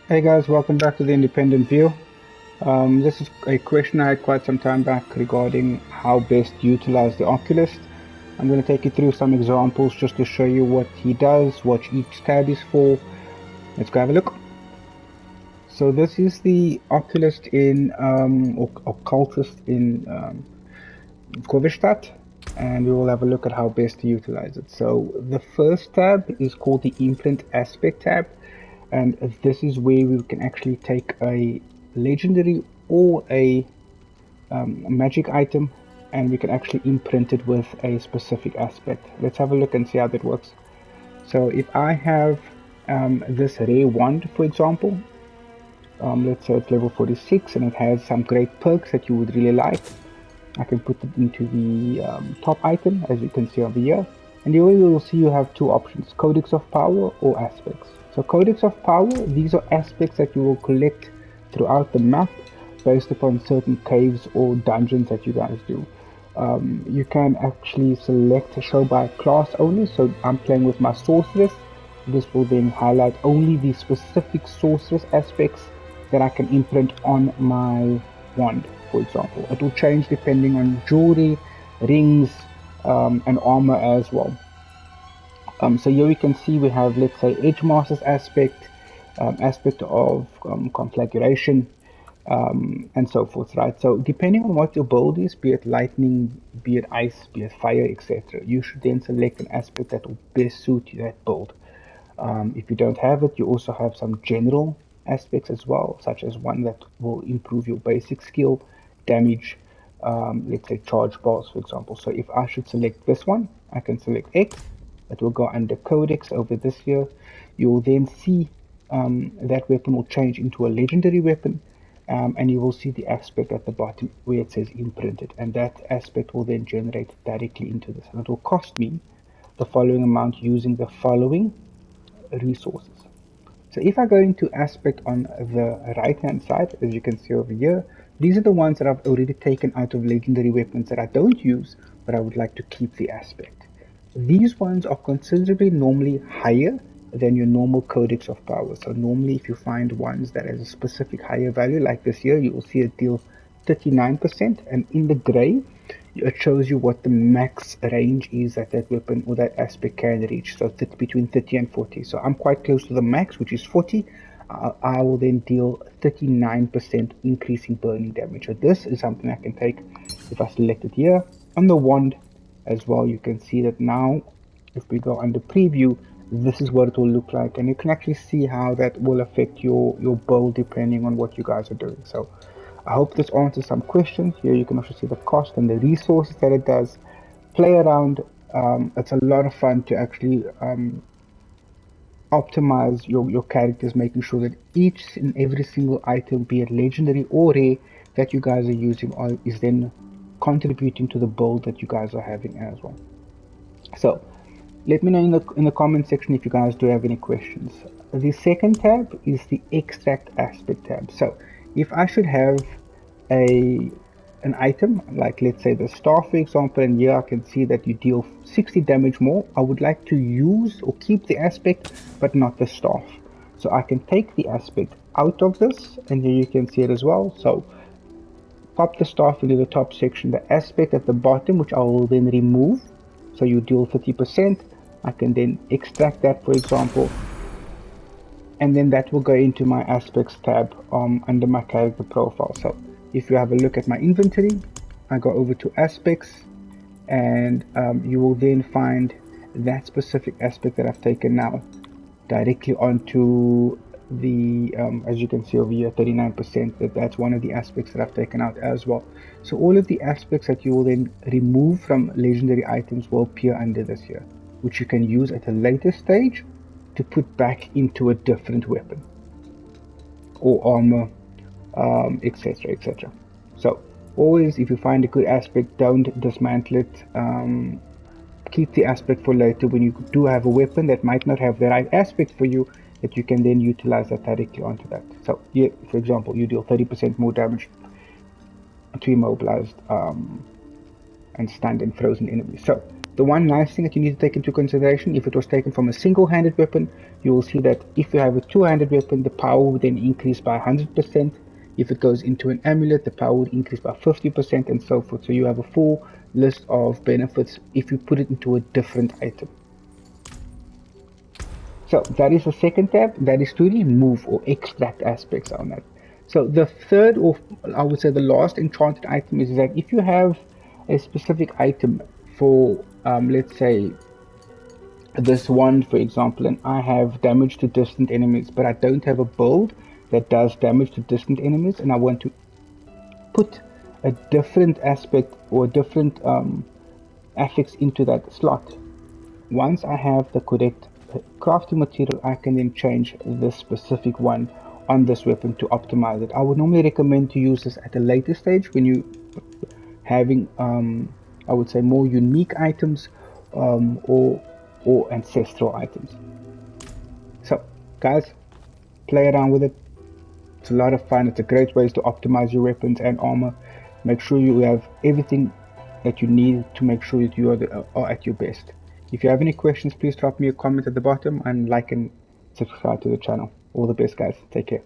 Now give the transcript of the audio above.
Hey guys, welcome back to the Independent View. This is a question I had quite some time back regarding how best to utilize the Oculist. I'm going to take you through some examples just to show you what he does, what each tab is for. Let's go have a look. So this is the Oculist in Occultist in Corvestadt, and we will have a look at how best to utilize it. So the first tab is called the Imprint Aspect tab, and this is where we can actually take a legendary or a magic item, and we can actually imprint it with a specific aspect. Let's have a look and see how that works. So if I have this rare wand, for example, let's say it's level 46 and it has some great perks that you would really like, I can put it into the top item, as you can see over here. And here you will see you have two options, Codex of Power or Aspects. So Codex of Power, these are aspects that you will collect throughout the map based upon certain caves or dungeons that you guys do. You can actually select a show by class only, so I'm playing with my sorceress. This will then highlight only the specific sorceress aspects that I can imprint on my wand, for example. It will change depending on jewelry, rings, and armor as well. So here we can see we have, let's say, Edge Master's aspect, aspect of conflagration, and so forth, right? So depending on what your build is, be it lightning, be it ice, be it fire, etc., you should then select an aspect that will best suit that build. If you don't have it, you also have some general aspects as well, such as one that will improve your basic skill, damage, let's say charge bars, for example. So if I should select this one, I can select X. It will go under Codex over this here. You will then see that weapon will change into a legendary weapon, and you will see the aspect at the bottom where it says imprinted, and that aspect will then generate directly into this. And it will cost me the following amount using the following resources. So if I go into aspect on the right hand side, as you can see over here, these are the ones that I've already taken out of legendary weapons that I don't use, but I would like to keep the aspect. These ones are considerably normally higher than your normal Codex of Power. So normally if you find ones that has a specific higher value, like this here, you will see it deal 39%, and in the gray it shows you what the max range is that that weapon or that aspect can reach. So between 30 and 40. So I'm quite close to the max, which is 40. I will then deal 39% increasing burning damage. So this is something I can take if I select it here. On the wand as well, you can see that now if we go under preview, this is what it will look like, and you can actually see how that will affect your build depending on what you guys are doing. So I hope this answers some questions. Here you can also see the cost and the resources that it does. Play around. It's a lot of fun to actually optimize your characters, making sure that each and every single item, be it legendary or rare, that you guys are using is then contributing to the build that you guys are having as well. So let me know in the comment section if you guys do have any questions. The second tab is the extract aspect tab. So if I should have an item, like let's say the staff for example, and here I can see that you deal 60 damage more, I would like to use or keep the aspect but not the staff. So I can take the aspect out of this, and here you can see it as well. So pop the staff into the top section, the aspect at the bottom, which I will then remove. So you deal 30%. I can then extract that, for example, and then that will go into my aspects tab under my character profile. So if you have a look at my inventory, I go over to aspects, and you will then find that specific aspect that I've taken now directly onto the as you can see over here, 39%. That's one of the aspects that I've taken out as well. So all of the aspects that you will then remove from legendary items will appear under this here, which you can use at a later stage to put back into a different weapon or armor, etc, etc. So always, if you find a good aspect, don't dismantle it. Keep the aspect for later when you do have a weapon that might not have the right aspect for you, that you can then utilize that directly onto that. So here, for example, you deal 30% more damage to immobilized and stunned and frozen enemies. So The one nice thing that you need to take into consideration, if it was taken from a single-handed weapon, you will see that if you have a two-handed weapon, the power would then increase by 100%. If it goes into an amulet, the power would increase by 50% and so forth. So you have a full list of benefits if you put it into a different item. So that is the second tab, that is to remove or extract aspects on that. So the third, or I would say the last enchanted item, is that if you have a specific item for, let's say, this one, for example, and I have damage to distant enemies, but I don't have a build that does damage to distant enemies, and I want to put a different aspect or a different affix into that slot. Once I have the correct crafting material, I can then change this specific one on this weapon to optimize it. I would normally recommend to use this at a later stage when you having I would say more unique items or ancestral items. So guys, play around with it. It's a lot of fun. It's a great way to optimize your weapons and armor. Make sure you have everything that you need to make sure that you are at your best. If you have any questions, please drop me a comment at the bottom and like and subscribe to the channel. All the best, guys. Take care.